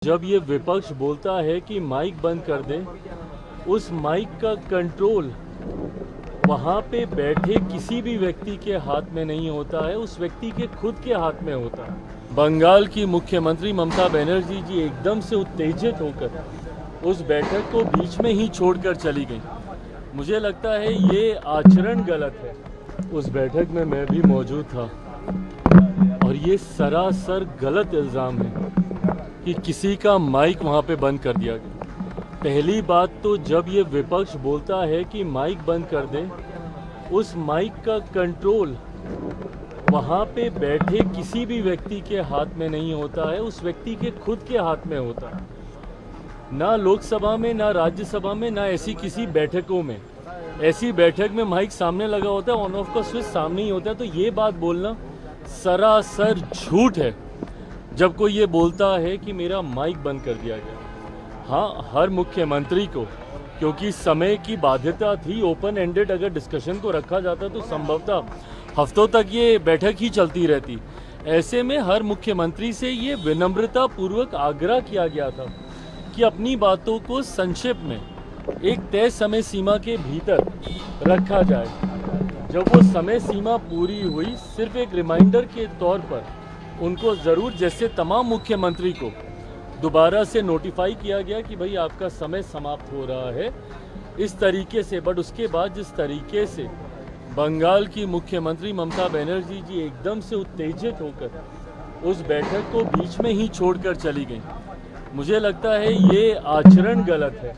जब ये विपक्ष बोलता है कि माइक बंद कर दे, उस माइक का कंट्रोल वहाँ पे बैठे किसी भी व्यक्ति के हाथ में नहीं होता है, उस व्यक्ति के खुद के हाथ में होता है। बंगाल की मुख्यमंत्री ममता बनर्जी जी एकदम से उत्तेजित होकर उस बैठक को बीच में ही छोड़कर चली गई। मुझे लगता है ये आचरण गलत है। उस बैठक में मैं भी मौजूद था और ये सरासर गलत इल्ज़ाम है कि किसी का माइक वहाँ पे बंद कर दिया गया। पहली बात तो जब ये विपक्ष बोलता है कि माइक बंद कर दे, उस माइक का कंट्रोल वहाँ पे बैठे किसी भी व्यक्ति के हाथ में नहीं होता है, उस व्यक्ति के खुद के हाथ में होता है। ना लोकसभा में, ना राज्यसभा में, ना ऐसी किसी बैठकों में। ऐसी बैठक में माइक सामने लगा होता है, ऑन ऑफ का स्विच सामने ही होता है। तो ये बात बोलना सरासर झूठ है जब कोई ये बोलता है कि मेरा माइक बंद कर दिया गया। हाँ, हर मुख्यमंत्री को, क्योंकि समय की बाध्यता थी, ओपन एंडेड अगर डिस्कशन को रखा जाता तो संभवतः हफ्तों तक ये बैठक ही चलती रहती। ऐसे में हर मुख्यमंत्री से ये विनम्रता पूर्वक आग्रह किया गया था कि अपनी बातों को संक्षेप में एक तय समय सीमा के भीतर रखा जाए। जब वो समय सीमा पूरी हुई, सिर्फ एक रिमाइंडर के तौर पर उनको ज़रूर, जैसे तमाम मुख्यमंत्री को दोबारा से नोटिफाई किया गया कि भाई आपका समय समाप्त हो रहा है, इस तरीके से। बट उसके बाद जिस तरीके से बंगाल की मुख्यमंत्री ममता बनर्जी जी एकदम से उत्तेजित होकर उस बैठक को बीच में ही छोड़कर चली गई, मुझे लगता है ये आचरण गलत है।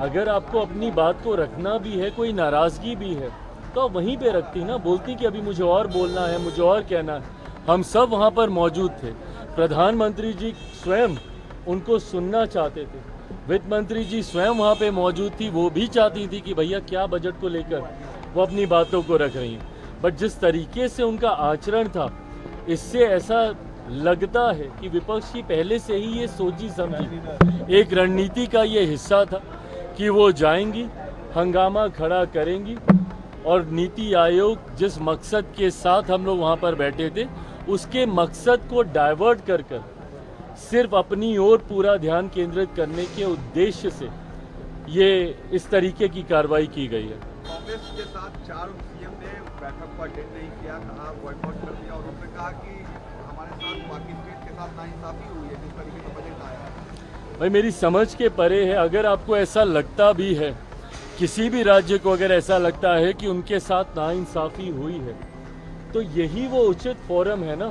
अगर आपको अपनी बात को रखना भी है, कोई नाराज़गी भी है, तो आप वहीं पे रखती ना, बोलती कि अभी मुझे और बोलना है, मुझे और कहना है। हम सब वहाँ पर मौजूद थे। प्रधानमंत्री जी स्वयं उनको सुनना चाहते थे, वित्त मंत्री जी स्वयं वहाँ पे मौजूद थी, वो भी चाहती थी कि भैया क्या बजट को लेकर वो अपनी बातों को रख रही हैं। बट जिस तरीके से उनका आचरण था, इससे ऐसा लगता है कि विपक्ष की पहले से ही ये सोची समझी एक रणनीति का ये हिस्सा था कि वो जाएंगी, हंगामा खड़ा करेंगी और नीति आयोग जिस मकसद के साथ हम लोग वहाँ पर बैठे थे, उसके मकसद को डाइवर्ट कर सिर्फ अपनी ओर पूरा ध्यान केंद्रित करने के उद्देश्य से ये इस तरीके की कार्रवाई की गई है। कांग्रेस के साथ 4 सीएम ने बैठक को अटेंड नहीं किया, कहा बॉयकॉट कर दिया और उन्होंने कहा कि हमारे साथ बाकी स्टेट के साथ नाइंसाफी हुई है जिस तरीके से बजट आया है। भाई मेरी समझ के परे है। अगर आपको ऐसा लगता भी है, किसी भी राज्य को अगर ऐसा लगता है कि उनके साथ नाइंसाफी हुई है, तो यही वो उचित फोरम है ना।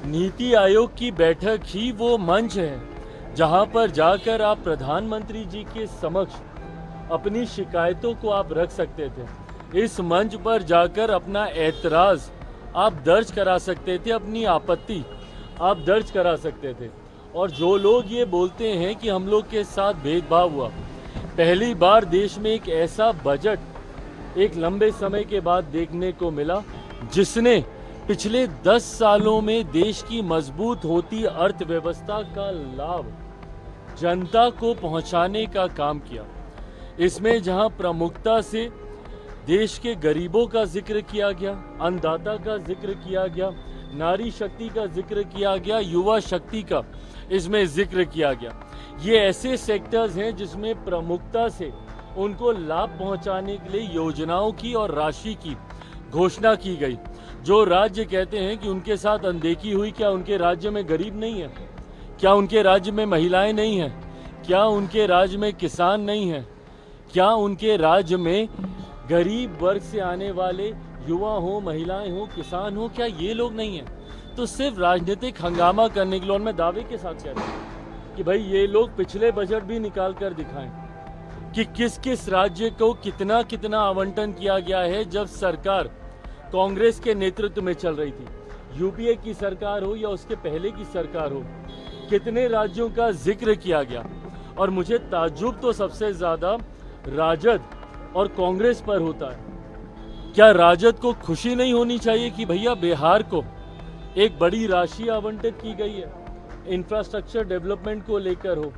नीति आयोग की बैठक ही वो मंच है जहां पर जाकर आप प्रधानमंत्री जी के समक्ष अपनी शिकायतों को आप रख सकते थे। इस मंच पर जाकर अपना ऐतराज आप दर्ज करा सकते थे, अपनी आपत्ति आप दर्ज करा सकते थे। और जो लोग ये बोलते हैं कि हम लोग के साथ भेदभाव हुआ, पहली बार देश में एक ऐसा बजट एक लंबे समय के बाद देखने को मिला जिसने पिछले 10 सालों में देश की मजबूत होती अर्थव्यवस्था का लाभ जनता को पहुंचाने का काम किया। इसमें जहां प्रमुखता से देश के गरीबों का जिक्र किया गया, अन्नदाता का जिक्र किया गया, नारी शक्ति का जिक्र किया गया, युवा शक्ति का इसमें जिक्र किया गया। ये ऐसे सेक्टर्स हैं जिसमें प्रमुखता से उनको लाभ पहुंचाने के लिए योजनाओं की और राशि की घोषणा की गई। जो राज्य कहते हैं कि उनके साथ अनदेखी हुई, क्या उनके राज्य में गरीब नहीं है? क्या उनके राज्य में महिलाएं नहीं हैं? क्या उनके राज्य में किसान नहीं हैं? क्या उनके राज्य में गरीब वर्ग से आने वाले युवा हो, महिलाएं हो, किसान हो, क्या ये लोग नहीं हैं? तो सिर्फ राजनीतिक हंगामा करने के लिए, और मैं दावे के साथ कह रहा हूँ कि भाई ये लोग पिछले बजट भी निकाल कर दिखाएं कि किस किस राज्य को कितना कितना आवंटन किया गया है जब सरकार कांग्रेस के नेतृत्व में चल रही थी। यूपीए की सरकार हो या उसके पहले की सरकार हो, कितने राज्यों का जिक्र किया गया। और मुझे ताज्जुब तो सबसे ज्यादा राजद और कांग्रेस पर होता है। क्या राजद को खुशी नहीं होनी चाहिए कि भैया बिहार को एक बड़ी राशि आवंटित की गई है, इंफ्रास्ट्रक्चर डेवलपमेंट को लेकर हो,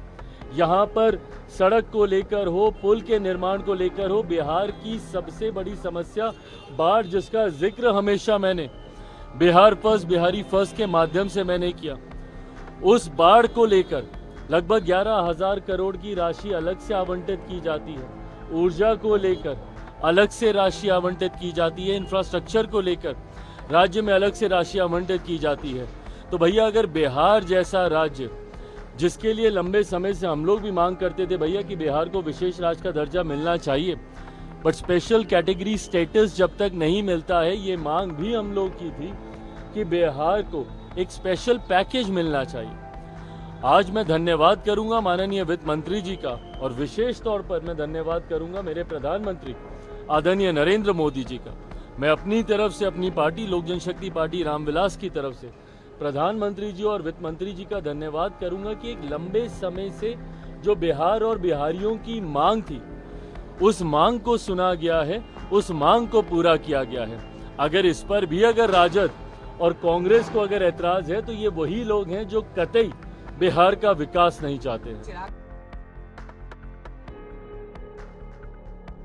यहाँ पर सड़क को लेकर हो, पुल के निर्माण को लेकर हो। बिहार की सबसे बड़ी समस्या बाढ़, जिसका जिक्र हमेशा मैंने बिहार फर्स्ट, बिहारी फर्स्ट के माध्यम से मैंने किया। उस बाढ़ को लेकर लगभग 11,000 करोड़ की राशि अलग से आवंटित की जाती है, ऊर्जा को लेकर अलग से राशि आवंटित की जाती है, इंफ्रास्ट्रक्चर को लेकर राज्य में अलग से राशि आवंटित की जाती है। तो भैया अगर बिहार जैसा राज्य, जिसके लिए लंबे समय से हम लोग भी मांग करते थे भैया कि बिहार को विशेष राज्य का दर्जा मिलना चाहिए, बट स्पेशल कैटेगरी स्टेटस जब तक नहीं मिलता है, ये मांग भी हम लोग की थी कि बिहार को एक स्पेशल पैकेज मिलना चाहिए। आज मैं धन्यवाद करूंगा माननीय वित्त मंत्री जी का, और विशेष तौर पर मैं धन्यवाद करूंगा मेरे प्रधानमंत्री आदरणीय नरेंद्र मोदी जी का। मैं अपनी तरफ से, अपनी पार्टी लोक जनशक्ति पार्टी रामविलास की तरफ से प्रधानमंत्री जी और वित्त मंत्री जी का धन्यवाद करूंगा कि एक लंबे समय से जो बिहार और बिहारियों की मांग थी, उस मांग को सुना गया है, उस मांग को पूरा किया गया है। अगर इस पर भी अगर राजद और कांग्रेस को अगर ऐतराज है, तो ये वही लोग हैं जो कतई बिहार का विकास नहीं चाहते हैं।